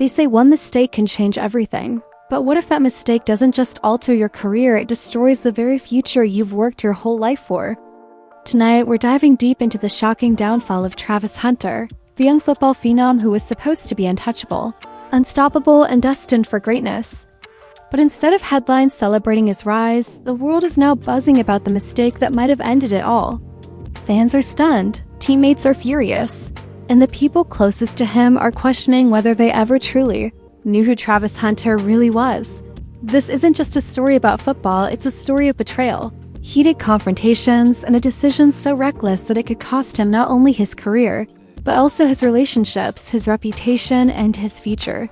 They say one mistake can change everything. But what if that mistake doesn't just alter your career, it destroys the very future you've worked your whole life for? Tonight, we're diving deep into the shocking downfall of Travis Hunter, the young football phenom who was supposed to be untouchable, unstoppable, and destined for greatness. But instead of headlines celebrating his rise, the world is now buzzing about the mistake that might have ended it all. Fans are stunned, teammates are furious, and the people closest to him are questioning whether they ever truly knew who Travis Hunter really was. This isn't just a story about football, it's a story of betrayal, heated confrontations, and a decision so reckless that it could cost him not only his career, but also his relationships, his reputation, and his future.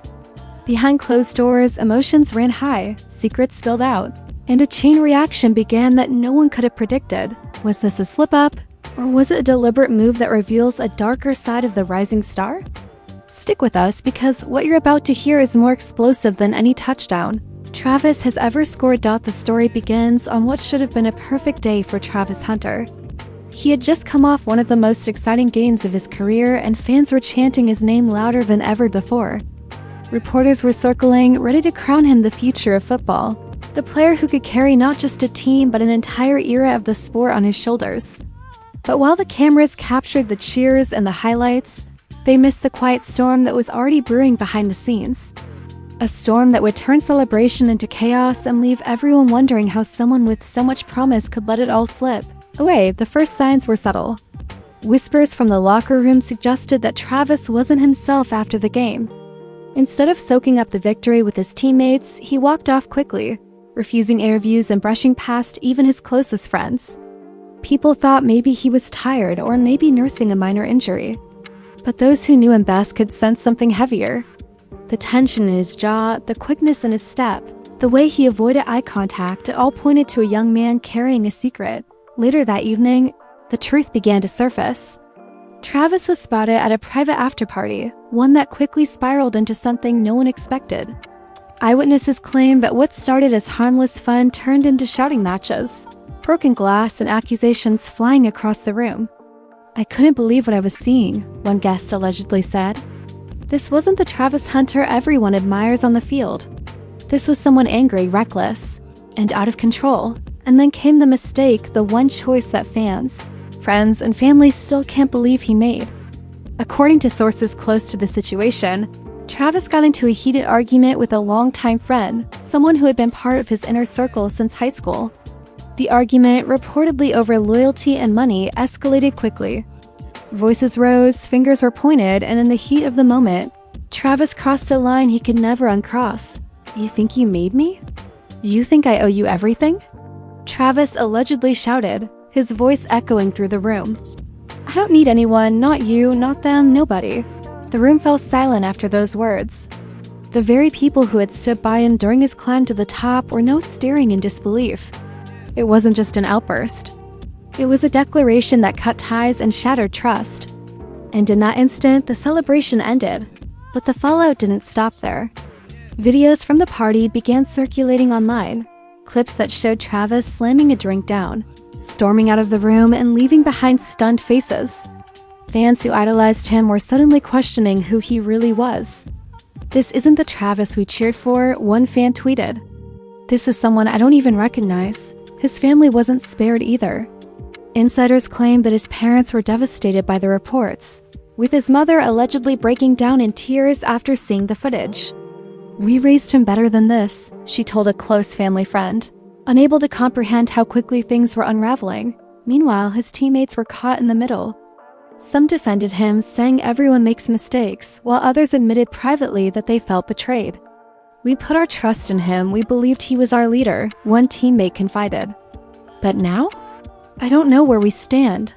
Behind closed doors, emotions ran high, secrets spilled out, and a chain reaction began that no one could have predicted. Was this a slip-up, or was it a deliberate move that reveals a darker side of the rising star? Stick with us because what you're about to hear is more explosive than any touchdown Travis has ever scored. The story begins on what should have been a perfect day for Travis Hunter. He had just come off one of the most exciting games of his career, and fans were chanting his name louder than ever before. Reporters were circling, ready to crown him the future of football, the player who could carry not just a team but an entire era of the sport on his shoulders. But while the cameras captured the cheers and the highlights, they missed the quiet storm that was already brewing behind the scenes. A storm that would turn celebration into chaos and leave everyone wondering how someone with so much promise could let it all slip away. The first signs were subtle. Whispers from the locker room suggested that Travis wasn't himself after the game. Instead of soaking up the victory with his teammates, he walked off quickly, refusing interviews and brushing past even his closest friends. People thought maybe he was tired or maybe nursing a minor injury. But those who knew him best could sense something heavier. The tension in his jaw, the quickness in his step, the way he avoided eye contact, it all pointed to a young man carrying a secret. Later that evening, the truth began to surface. Travis was spotted at a private after-party, one that quickly spiraled into something no one expected. Eyewitnesses claimed that what started as harmless fun turned into shouting matches, broken glass, and accusations flying across the room. "I couldn't believe what I was seeing," one guest allegedly said. This wasn't the Travis Hunter everyone admires on the field. This was someone angry, reckless, and out of control. And then came the mistake, the one choice that fans, friends, and family still can't believe he made. According to sources close to the situation, Travis got into a heated argument with a longtime friend, someone who had been part of his inner circle since high school. The argument, reportedly over loyalty and money, escalated quickly. Voices rose, fingers were pointed, and in the heat of the moment, Travis crossed a line he could never uncross. "You think you made me? You think I owe you everything?" Travis allegedly shouted, his voice echoing through the room. "I don't need anyone, not you, not them, nobody." The room fell silent after those words. The very people who had stood by him during his climb to the top were now staring in disbelief. It wasn't just an outburst. It was a declaration that cut ties and shattered trust. And in that instant, the celebration ended. But the fallout didn't stop there. Videos from the party began circulating online, clips that showed Travis slamming a drink down, storming out of the room, and leaving behind stunned faces. Fans who idolized him were suddenly questioning who he really was. "This isn't the Travis we cheered for," one fan tweeted. "This is someone I don't even recognize." His family wasn't spared either. Insiders claimed that his parents were devastated by the reports, with his mother allegedly breaking down in tears after seeing the footage. "We raised him better than this," she told a close family friend, unable to comprehend how quickly things were unraveling. Meanwhile, his teammates were caught in the middle. Some defended him, saying everyone makes mistakes, while others admitted privately that they felt betrayed. "We put our trust in him, we believed he was our leader," one teammate confided. "But now? I don't know where we stand."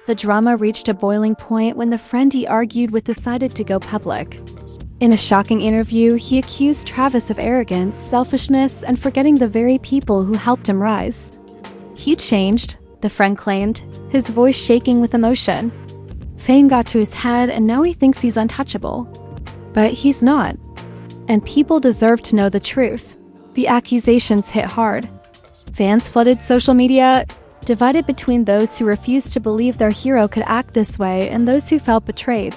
The drama reached a boiling point when the friend he argued with decided to go public. In a shocking interview, he accused Travis of arrogance, selfishness, and forgetting the very people who helped him rise. "He changed," the friend claimed, his voice shaking with emotion. "Fame got to his head, and now he thinks he's untouchable. But he's not. And people deserve to know the truth." The accusations hit hard. Fans flooded social media, divided between those who refused to believe their hero could act this way and those who felt betrayed.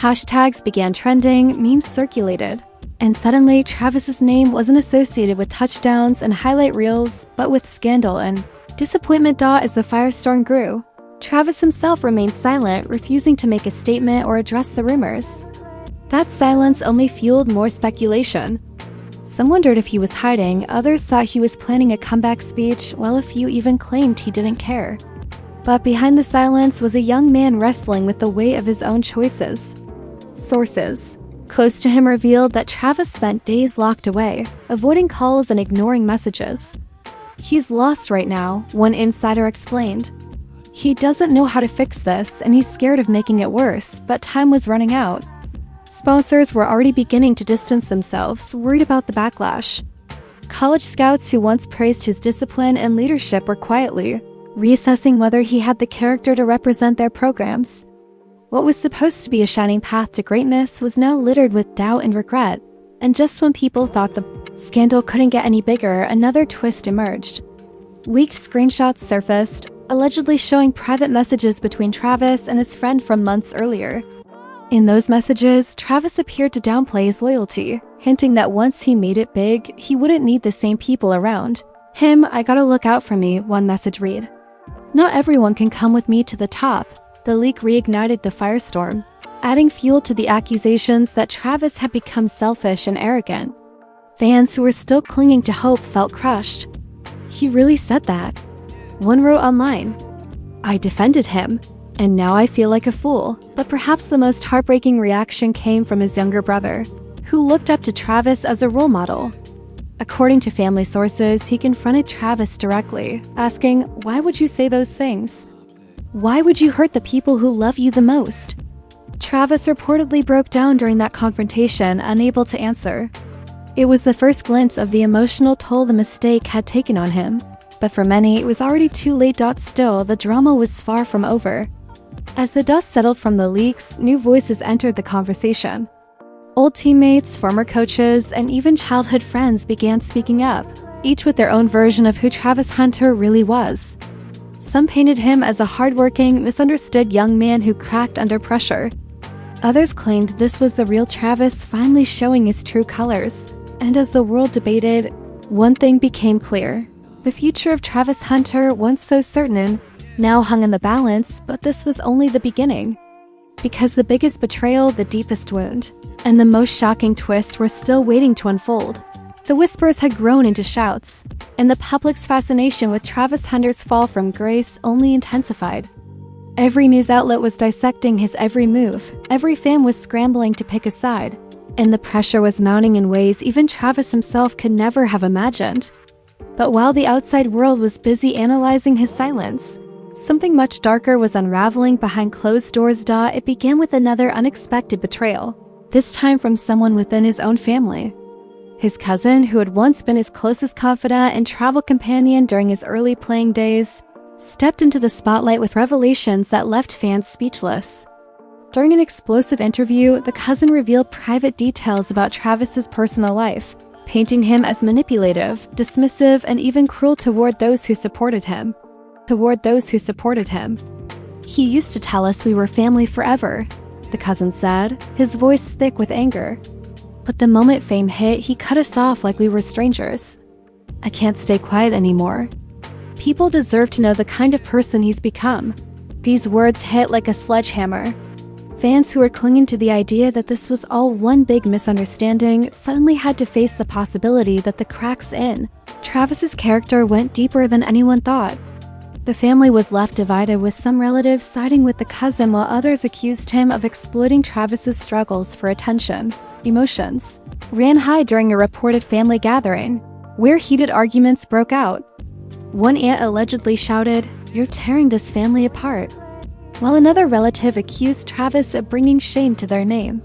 Hashtags began trending, memes circulated, and suddenly Travis's name wasn't associated with touchdowns and highlight reels, but with scandal and disappointment. As the firestorm grew, Travis himself remained silent, refusing to make a statement or address the rumors. That silence only fueled more speculation. Some wondered if he was hiding, others thought he was planning a comeback speech, while a few even claimed he didn't care. But behind the silence was a young man wrestling with the weight of his own choices. Sources close to him revealed that Travis spent days locked away, avoiding calls and ignoring messages. "He's lost right now," one insider explained. "He doesn't know how to fix this, and he's scared of making it worse, but time was running out." Sponsors were already beginning to distance themselves, worried about the backlash. College scouts who once praised his discipline and leadership were quietly reassessing whether he had the character to represent their programs. What was supposed to be a shining path to greatness was now littered with doubt and regret, and just when people thought the scandal couldn't get any bigger, another twist emerged. Leaked screenshots surfaced, allegedly showing private messages between Travis and his friend from months earlier. In those messages, Travis appeared to downplay his loyalty, hinting that once he made it big, he wouldn't need the same people around him. "I gotta look out for me," one message read. "Not everyone can come with me to the top." The leak reignited the firestorm, adding fuel to the accusations that Travis had become selfish and arrogant. Fans who were still clinging to hope felt crushed. "He really said that," one wrote online. "I defended him, and now I feel like a fool." But perhaps the most heartbreaking reaction came from his younger brother, who looked up to Travis as a role model. According to family sources, he confronted Travis directly, asking, "Why would you say those things? Why would you hurt the people who love you the most?" Travis reportedly broke down during that confrontation, unable to answer. It was the first glimpse of the emotional toll the mistake had taken on him. But for many, it was already too late. Still, the drama was far from over. As the dust settled from the leaks, new voices entered the conversation. Old teammates, former coaches, and even childhood friends began speaking up, each with their own version of who Travis Hunter really was. Some painted him as a hardworking, misunderstood young man who cracked under pressure. Others claimed this was the real Travis finally showing his true colors. And as the world debated, one thing became clear. The future of Travis Hunter, once so certain, now hung in the balance, but this was only the beginning. Because the biggest betrayal, the deepest wound, and the most shocking twists were still waiting to unfold. The whispers had grown into shouts, and the public's fascination with Travis Hunter's fall from grace only intensified. Every news outlet was dissecting his every move, every fan was scrambling to pick a side, and the pressure was mounting in ways even Travis himself could never have imagined. But while the outside world was busy analyzing his silence, something much darker was unraveling behind closed doors. It began with another unexpected betrayal, this time from someone within his own family. His cousin, who had once been his closest confidant and travel companion during his early playing days, stepped into the spotlight with revelations that left fans speechless. During an explosive interview, the cousin revealed private details about Travis's personal life, painting him as manipulative, dismissive, and even cruel toward those who supported him. "He used to tell us we were family forever," the cousin said, his voice thick with anger. "But the moment fame hit, he cut us off like we were strangers. I can't stay quiet anymore. People deserve to know the kind of person he's become." These words hit like a sledgehammer. Fans who were clinging to the idea that this was all one big misunderstanding suddenly had to face the possibility that the cracks in Travis's character went deeper than anyone thought. The family was left divided, with some relatives siding with the cousin while others accused him of exploiting Travis's struggles for attention. Emotions ran high during a reported family gathering, where heated arguments broke out. One aunt allegedly shouted, "You're tearing this family apart," while another relative accused Travis of bringing shame to their name.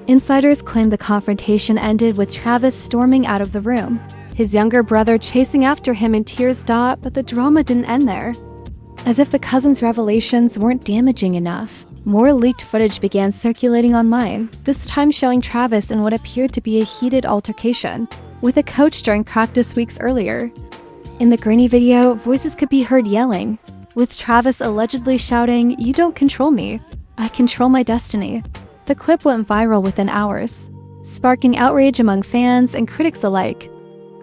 Insiders claimed the confrontation ended with Travis storming out of the room, his younger brother chasing after him in tears. But the drama didn't end there. As if the cousin's revelations weren't damaging enough, more leaked footage began circulating online, this time showing Travis in what appeared to be a heated altercation with a coach during practice weeks earlier. In the grainy video, voices could be heard yelling, with Travis allegedly shouting, "You don't control me. I control my destiny." The clip went viral within hours, sparking outrage among fans and critics alike.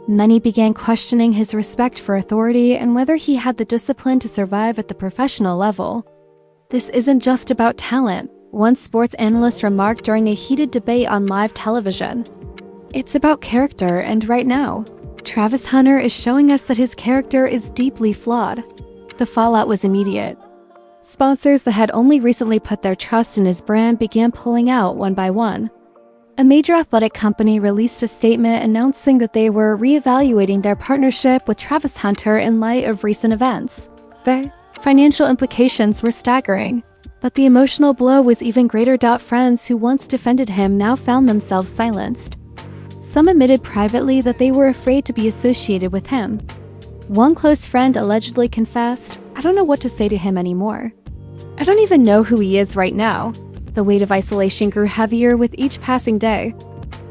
Many began questioning his respect for authority and whether he had the discipline to survive at the professional level. "This isn't just about talent," one sports analyst remarked during a heated debate on live television. "It's about character, and right now, Travis Hunter is showing us that his character is deeply flawed." The fallout was immediate. Sponsors that had only recently put their trust in his brand began pulling out one by one. A major athletic company released a statement announcing that they were reevaluating their partnership with Travis Hunter in light of recent events. The financial implications were staggering, but the emotional blow was even greater. Friends who once defended him now found themselves silenced. Some admitted privately that they were afraid to be associated with him. One close friend allegedly confessed, "I don't know what to say to him anymore. I don't even know who he is right now." The weight of isolation grew heavier with each passing day.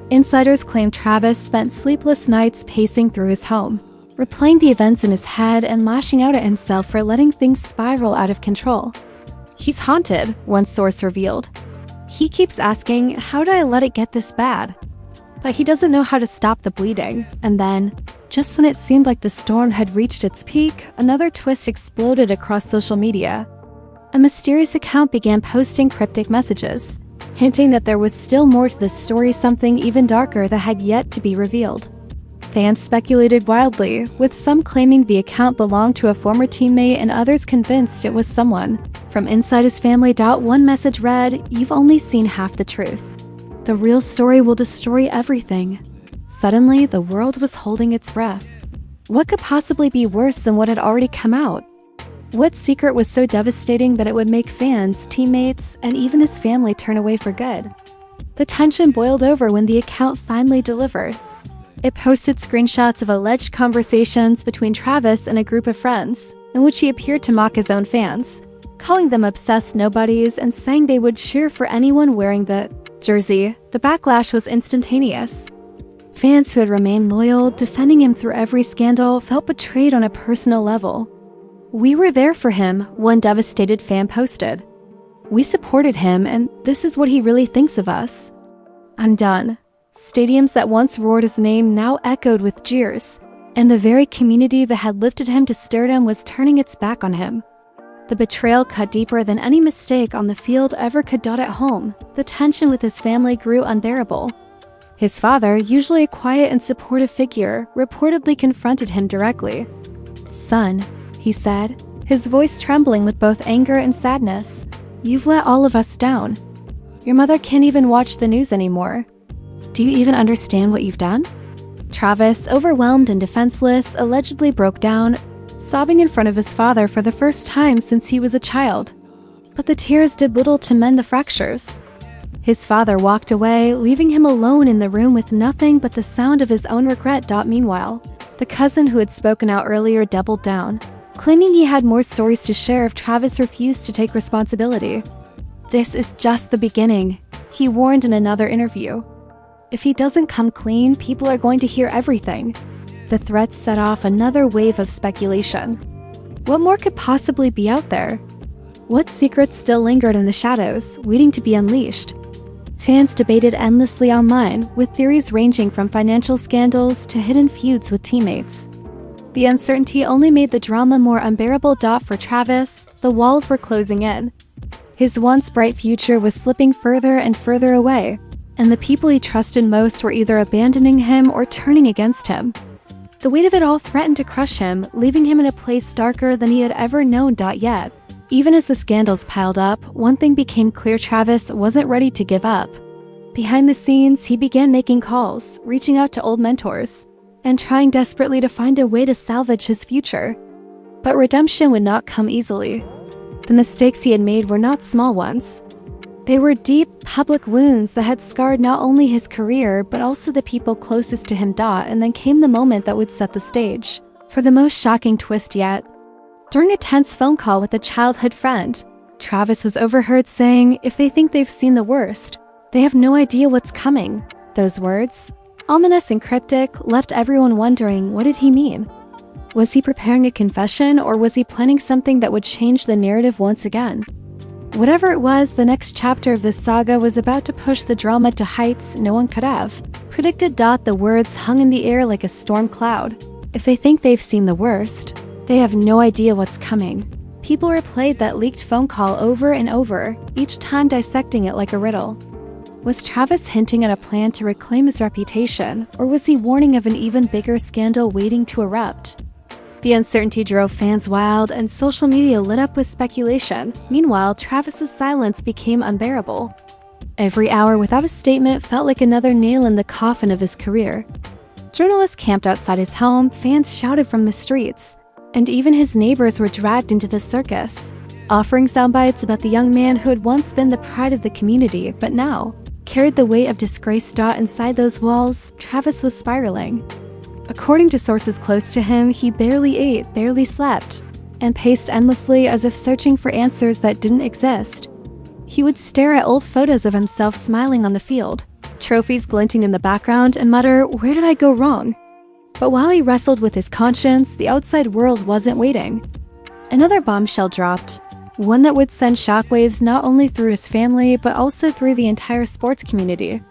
Insiders claim Travis spent sleepless nights pacing through his home, replaying the events in his head and lashing out at himself for letting things spiral out of control. "He's haunted," one source revealed. "He keeps asking, how did I let it get this bad? But he doesn't know how to stop the bleeding." And then, just when it seemed like the storm had reached its peak, another twist exploded across social media. A mysterious account began posting cryptic messages, hinting that there was still more to the story, something even darker that had yet to be revealed. Fans speculated wildly, with some claiming the account belonged to a former teammate and others convinced it was someone from inside his family. One message read, "You've only seen half the truth. The real story will destroy everything." Suddenly, the world was holding its breath. What could possibly be worse than what had already come out? What secret was so devastating that it would make fans, teammates, and even his family turn away for good? The tension boiled over when the account finally delivered. It posted screenshots of alleged conversations between Travis and a group of friends, in which he appeared to mock his own fans, calling them obsessed nobodies and saying they would cheer for anyone wearing the jersey. The backlash was instantaneous. Fans who had remained loyal, defending him through every scandal, felt betrayed on a personal level. "We were there for him," one devastated fan posted. "We supported him, and this is what he really thinks of us." "I'm done." Stadiums that once roared his name now echoed with jeers, and the very community that had lifted him to stardom was turning its back on him. The betrayal cut deeper than any mistake on the field ever could. At home, the tension with his family grew unbearable. His father, usually a quiet and supportive figure, reportedly confronted him directly. "Son," he said, his voice trembling with both anger and sadness, "you've let all of us down. Your mother can't even watch the news anymore. Do you even understand what you've done?" Travis, overwhelmed and defenseless, allegedly broke down, sobbing in front of his father for the first time since he was a child. But the tears did little to mend the fractures. His father walked away, leaving him alone in the room with nothing but the sound of his own regret. Meanwhile, the cousin who had spoken out earlier doubled down, claiming he had more stories to share if Travis refused to take responsibility. "This is just the beginning," he warned in another interview. "If he doesn't come clean, people are going to hear everything." The threats set off another wave of speculation. What more could possibly be out there? What secrets still lingered in the shadows, waiting to be unleashed? Fans debated endlessly online, with theories ranging from financial scandals to hidden feuds with teammates. The uncertainty only made the drama more unbearable. For Travis, the walls were closing in. His once bright future was slipping further and further away, and the people he trusted most were either abandoning him or turning against him. The weight of it all threatened to crush him, leaving him in a place darker than he had ever known. Yet, even as the scandals piled up, one thing became clear: Travis wasn't ready to give up. Behind the scenes, he began making calls, reaching out to old mentors, and trying desperately to find a way to salvage his future. But redemption would not come easily. The mistakes he had made were not small ones. They were deep, public wounds that had scarred not only his career, but also the people closest to him. And then came the moment that would set the stage for the most shocking twist yet. During a tense phone call with a childhood friend, Travis was overheard saying, "If they think they've seen the worst, they have no idea what's coming." Those words, ominous and cryptic, left everyone wondering, what did he mean? Was he preparing a confession, or was he planning something that would change the narrative once again? Whatever it was, the next chapter of this saga was about to push the drama to heights no one could have predicted. The words hung in the air like a storm cloud. If they think they've seen the worst, they have no idea what's coming. People replayed that leaked phone call over and over, each time dissecting it like a riddle. Was Travis hinting at a plan to reclaim his reputation, or was he warning of an even bigger scandal waiting to erupt? The uncertainty drove fans wild, and social media lit up with speculation. Meanwhile, Travis's silence became unbearable. Every hour without a statement felt like another nail in the coffin of his career. Journalists camped outside his home, fans shouted from the streets, and even his neighbors were dragged into the circus, offering soundbites about the young man who had once been the pride of the community, but now carried the weight of disgrace. Inside those walls, Travis was spiraling. According to sources close to him, he barely ate, barely slept, and paced endlessly as if searching for answers that didn't exist. He would stare at old photos of himself smiling on the field, trophies glinting in the background, and mutter, "Where did I go wrong?" But while he wrestled with his conscience, the outside world wasn't waiting. Another bombshell dropped, one that would send shockwaves not only through his family, but also through the entire sports community.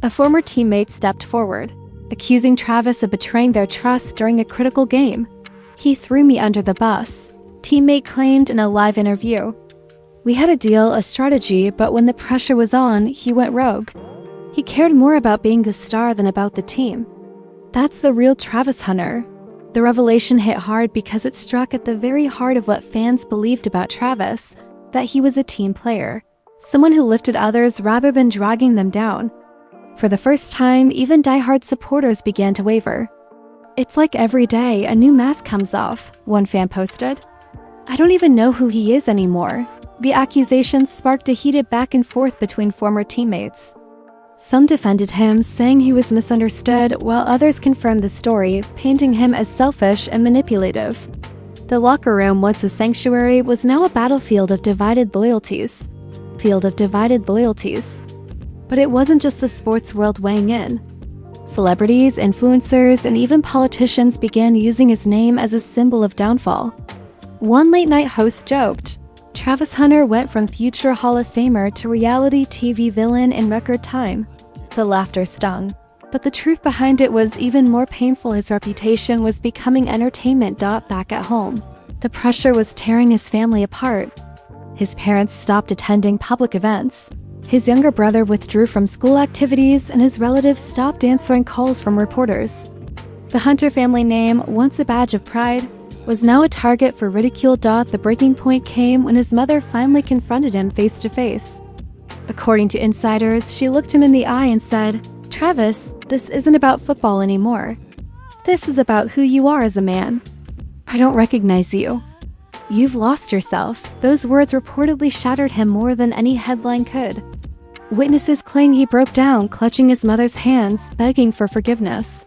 A former teammate stepped forward, accusing Travis of betraying their trust during a critical game. "He threw me under the bus," teammate claimed in a live interview. "We had a deal, a strategy, but when the pressure was on, he went rogue. He cared more about being the star than about the team." That's the real Travis Hunter. The revelation hit hard because it struck at the very heart of what fans believed about Travis, that he was a team player, someone who lifted others rather than dragging them down. For the first time, even diehard supporters began to waver. "It's like every day a new mask comes off," one fan posted. "I don't even know who he is anymore." The accusations sparked a heated back and forth between former teammates. Some defended him, saying he was misunderstood, while others confirmed the story, painting him as selfish and manipulative. The locker room, once a sanctuary, was now a battlefield of divided loyalties. But it wasn't just the sports world weighing in. Celebrities, influencers, and even politicians began using his name as a symbol of downfall. One late-night host joked, "Travis Hunter went from future Hall of Famer to reality TV villain in record time." The laughter stung, but the truth behind it was even more painful. His reputation was becoming entertainment. Back at home, the pressure was tearing his family apart. His parents stopped attending public events. His younger brother withdrew from school activities, and his relatives stopped answering calls from reporters. The Hunter family name, once a badge of pride, was now a target for ridicule. The breaking point came when his mother finally confronted him face to face. According to insiders, she looked him in the eye and said, "Travis, this isn't about football anymore. This is about who you are as a man. I don't recognize you. You've lost yourself." Those words reportedly shattered him more than any headline could. Witnesses claim he broke down, clutching his mother's hands, begging for forgiveness.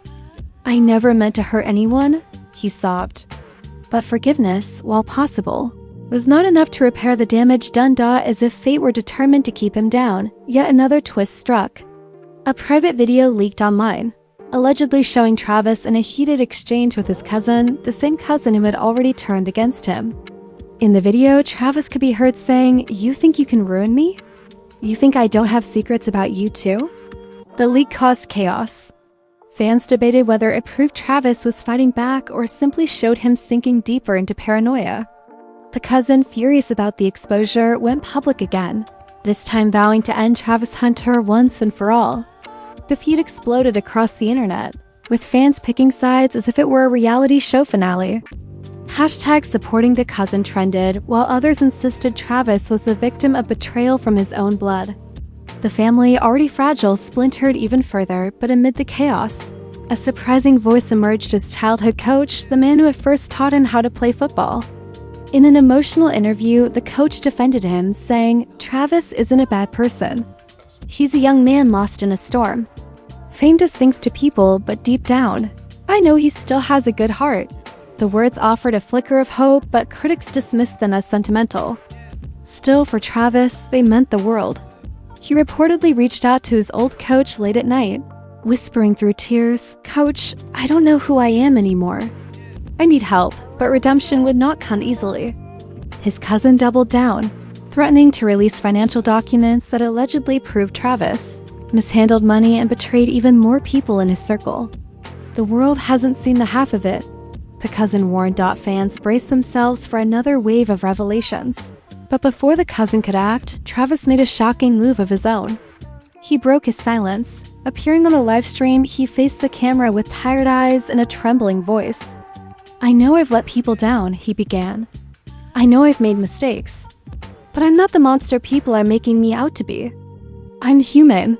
"I never meant to hurt anyone," he sobbed. But forgiveness, while possible, was not enough to repair the damage done. As if fate were determined to keep him down, yet another twist struck. A private video leaked online, allegedly showing Travis in a heated exchange with his cousin, the same cousin who had already turned against him. In the video, Travis could be heard saying, "You think you can ruin me? You think I don't have secrets about you too?" The leak caused chaos. Fans debated whether it proved Travis was fighting back or simply showed him sinking deeper into paranoia. The cousin, furious about the exposure, went public again, this time vowing to end Travis Hunter once and for all. The feud exploded across the internet, with fans picking sides as if it were a reality show finale. Hashtags supporting the cousin trended, while others insisted Travis was the victim of betrayal from his own blood. The family, already fragile, splintered even further, but amid the chaos, a surprising voice emerged as childhood coach, the man who had first taught him how to play football. In an emotional interview, the coach defended him, saying, "Travis isn't a bad person. He's a young man lost in a storm. Fame does things to people, but deep down, I know he still has a good heart." The words offered a flicker of hope, but critics dismissed them as sentimental. Still, for Travis, they meant the world. He reportedly reached out to his old coach late at night, whispering through tears, "Coach, I don't know who I am anymore. I need help," but redemption would not come easily. His cousin doubled down, threatening to release financial documents that allegedly proved Travis mishandled money and betrayed even more people in his circle. The world hasn't seen the half of it. The cousin warned. Fans braced themselves for another wave of revelations. But before the cousin could act, Travis made a shocking move of his own. He broke his silence. Appearing on a live stream, he faced the camera with tired eyes and a trembling voice. "I know I've let people down," he began. "I know I've made mistakes. But I'm not the monster people are making me out to be. I'm human.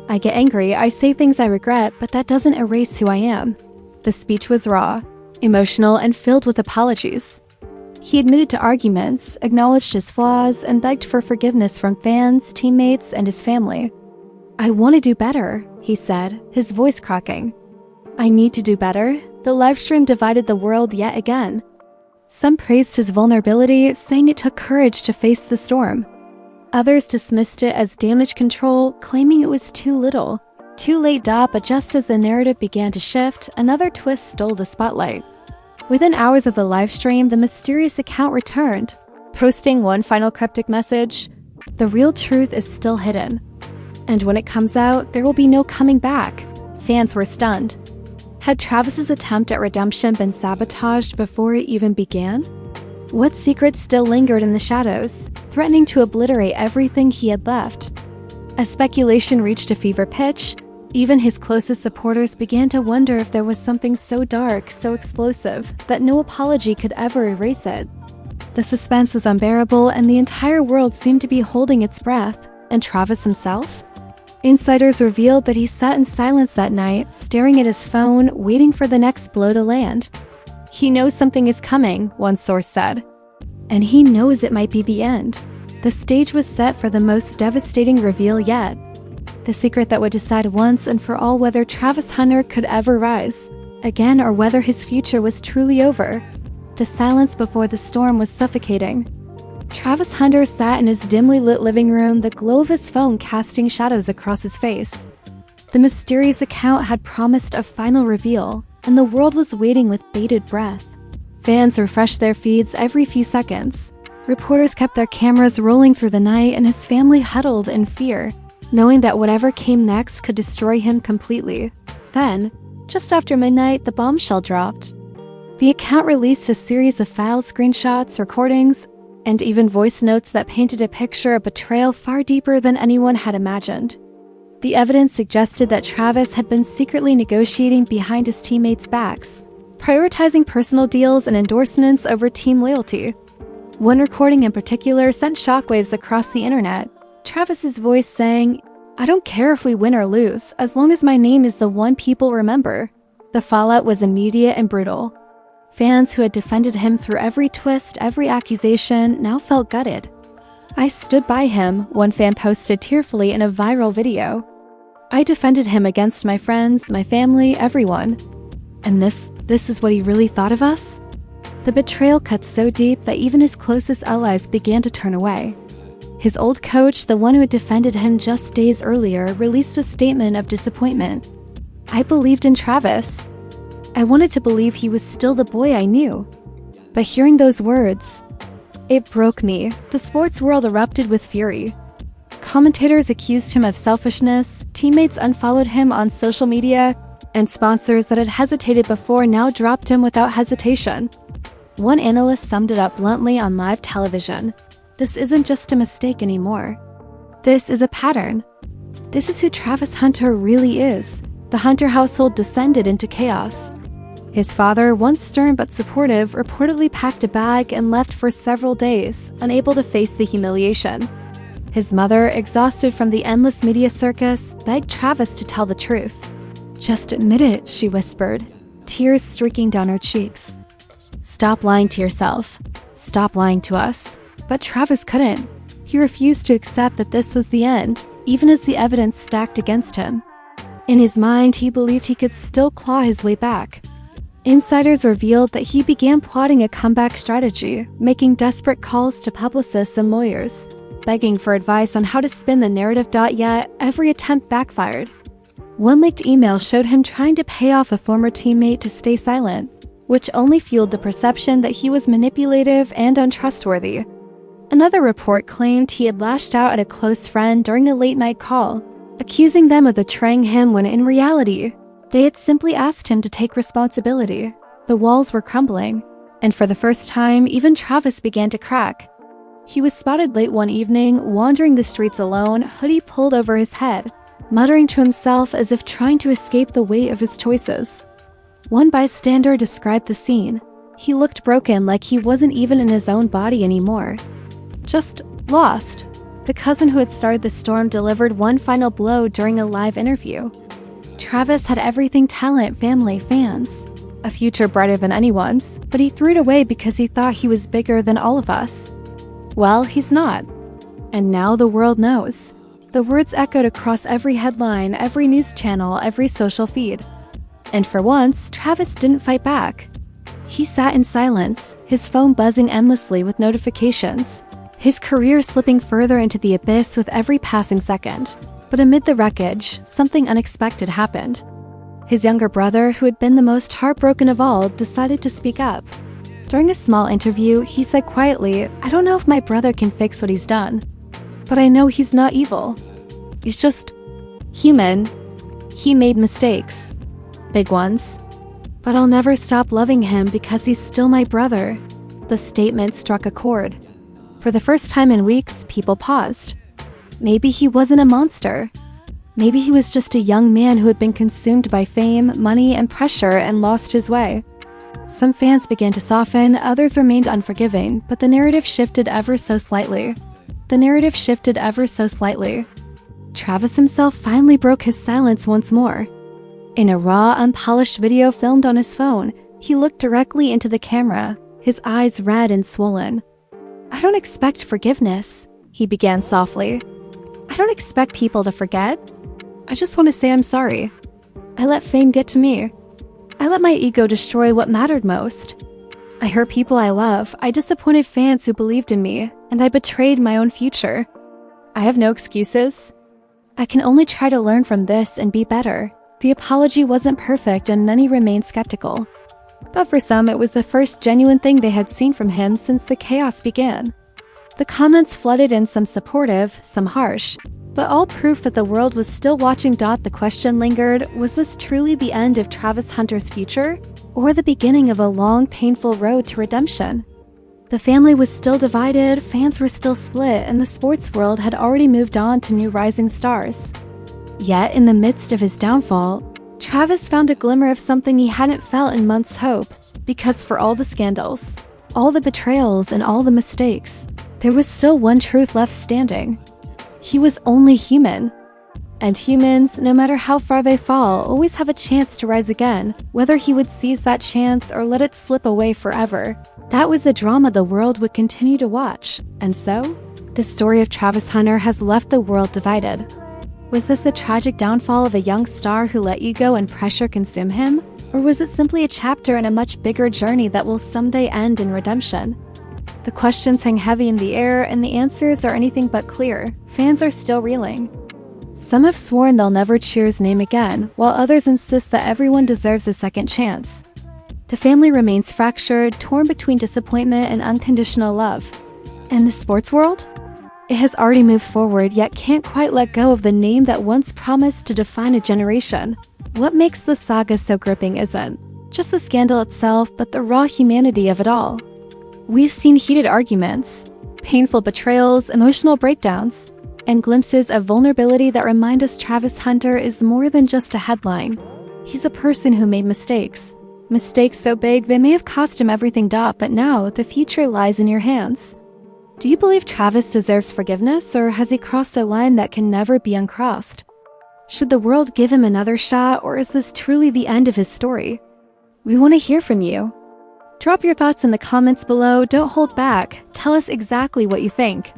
I get angry, I say things I regret, but that doesn't erase who I am." The speech was raw, emotional, and filled with apologies. He admitted to arguments, acknowledged his flaws, and begged for forgiveness from fans, teammates, and his family. "I want to do better," he said, his voice cracking. "I need to do better." The livestream divided the world yet again. Some praised his vulnerability, saying it took courage to face the storm. Others dismissed it as damage control, claiming it was too little. Too late. But just as the narrative began to shift, another twist stole the spotlight. Within hours of the livestream, the mysterious account returned, posting one final cryptic message: "The real truth is still hidden. And when it comes out, there will be no coming back." Fans were stunned. Had Travis's attempt at redemption been sabotaged before it even began? What secrets still lingered in the shadows, threatening to obliterate everything he had left? As speculation reached a fever pitch, even his closest supporters began to wonder if there was something so dark, so explosive, that no apology could ever erase it. The suspense was unbearable, and the entire world seemed to be holding its breath. And Travis himself? Insiders revealed that he sat in silence that night, staring at his phone, waiting for the next blow to land. "He knows something is coming," one source said. "And he knows it might be the end." The stage was set for the most devastating reveal yet. The secret that would decide once and for all whether Travis Hunter could ever rise again, or whether his future was truly over. The silence before the storm was suffocating. Travis Hunter sat in his dimly lit living room, the glow of his phone casting shadows across his face. The mysterious account had promised a final reveal, and the world was waiting with bated breath. Fans refreshed their feeds every few seconds. Reporters kept their cameras rolling through the night, and his family huddled in fear, knowing that whatever came next could destroy him completely. Then, just after midnight, the bombshell dropped. The account released a series of file screenshots, recordings, and even voice notes that painted a picture of betrayal far deeper than anyone had imagined. The evidence suggested that Travis had been secretly negotiating behind his teammates' backs, prioritizing personal deals and endorsements over team loyalty. One recording in particular sent shockwaves across the internet. Travis's voice saying, "I don't care if we win or lose, as long as my name is the one people remember." The fallout was immediate and brutal. Fans who had defended him through every twist, every accusation, now felt gutted. "I stood by him," one fan posted tearfully in a viral video. "I defended him against my friends, my family, everyone. And this is what he really thought of us?" The betrayal cut so deep that even his closest allies began to turn away. His old coach, the one who had defended him just days earlier, released a statement of disappointment. "I believed in Travis. I wanted to believe he was still the boy I knew." But hearing those words, it broke me. The sports world erupted with fury. Commentators accused him of selfishness, teammates unfollowed him on social media, and sponsors that had hesitated before now dropped him without hesitation. One analyst summed it up bluntly on live television. "This isn't just a mistake anymore. This is a pattern. This is who Travis Hunter really is." The Hunter household descended into chaos. His father, once stern but supportive, reportedly packed a bag and left for several days, unable to face the humiliation. His mother, exhausted from the endless media circus, begged Travis to tell the truth. "Just admit it," she whispered, tears streaking down her cheeks. "Stop lying to yourself. Stop lying to us." But Travis couldn't. He refused to accept that this was the end, even as the evidence stacked against him. In his mind, he believed he could still claw his way back. Insiders revealed that he began plotting a comeback strategy, making desperate calls to publicists and lawyers, begging for advice on how to spin the narrative. Yet, every attempt backfired. One leaked email showed him trying to pay off a former teammate to stay silent, which only fueled the perception that he was manipulative and untrustworthy. Another report claimed he had lashed out at a close friend during a late-night call, accusing them of betraying him when in reality, they had simply asked him to take responsibility. The walls were crumbling, and for the first time, even Travis began to crack. He was spotted late one evening, wandering the streets alone, hoodie pulled over his head, muttering to himself as if trying to escape the weight of his choices. One bystander described the scene. He looked broken, like he wasn't even in his own body anymore. Just lost. The cousin who had started the storm delivered one final blow during a live interview. Travis had everything: talent, family, fans. A future brighter than anyone's, but he threw it away because he thought he was bigger than all of us. Well, he's not. And now the world knows. The words echoed across every headline, every news channel, every social feed. And for once, Travis didn't fight back. He sat in silence, his phone buzzing endlessly with notifications, his career slipping further into the abyss with every passing second. But amid the wreckage, something unexpected happened. His younger brother, who had been the most heartbroken of all, decided to speak up. During a small interview, he said quietly, "I don't know if my brother can fix what he's done, but I know he's not evil. He's just human. He made mistakes. Big ones. But I'll never stop loving him because he's still my brother." The statement struck a chord. For the first time in weeks, people paused. Maybe he wasn't a monster. Maybe he was just a young man who had been consumed by fame, money, and pressure and lost his way. Some fans began to soften, others remained unforgiving, but the narrative shifted ever so slightly. Travis himself finally broke his silence once more. In a raw, unpolished video filmed on his phone, he looked directly into the camera, his eyes red and swollen. "I don't expect forgiveness," he began softly. "I don't expect people to forget. I just want to say I'm sorry. I let fame get to me. I let my ego destroy what mattered most. I hurt people I love, I disappointed fans who believed in me, and I betrayed my own future. I have no excuses. I can only try to learn from this and be better." The apology wasn't perfect and many remained skeptical. But for some, it was the first genuine thing they had seen from him since the chaos began. The comments flooded in, some supportive, some harsh, but all proof that the world was still watching. The question lingered: was this truly the end of Travis Hunter's future, or the beginning of a long, painful road to redemption? The family was still divided, fans were still split, and the sports world had already moved on to new rising stars. Yet, in the midst of his downfall, Travis found a glimmer of something he hadn't felt in months: hope. Because for all the scandals, all the betrayals, and all the mistakes, there was still one truth left standing. He was only human. And humans, no matter how far they fall, always have a chance to rise again, whether he would seize that chance or let it slip away forever. That was the drama the world would continue to watch. And so, the story of Travis Hunter has left the world divided. Was this the tragic downfall of a young star who let ego and pressure consume him? Or was it simply a chapter in a much bigger journey that will someday end in redemption? The questions hang heavy in the air, and the answers are anything but clear. Fans are still reeling. Some have sworn they'll never cheer his name again, while others insist that everyone deserves a second chance. The family remains fractured, torn between disappointment and unconditional love. And the sports world? It has already moved forward, yet can't quite let go of the name that once promised to define a generation. What makes the saga so gripping isn't just the scandal itself, but the raw humanity of it all. We've seen heated arguments, painful betrayals, emotional breakdowns, and glimpses of vulnerability that remind us Travis Hunter is more than just a headline. He's a person who made mistakes. Mistakes so big they may have cost him everything. But now, the future lies in your hands. Do you believe Travis deserves forgiveness, or has he crossed a line that can never be uncrossed? Should the world give him another shot, or is this truly the end of his story? We want to hear from you. Drop your thoughts in the comments below, don't hold back, tell us exactly what you think.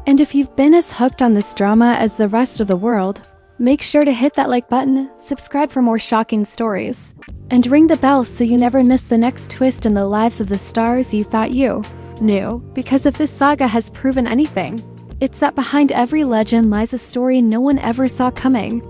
And if you've been as hooked on this drama as the rest of the world, make sure to hit that like button, subscribe for more shocking stories, and ring the bell so you never miss the next twist in the lives of the stars you thought you knew. Because if this saga has proven anything, it's that behind every legend lies a story no one ever saw coming.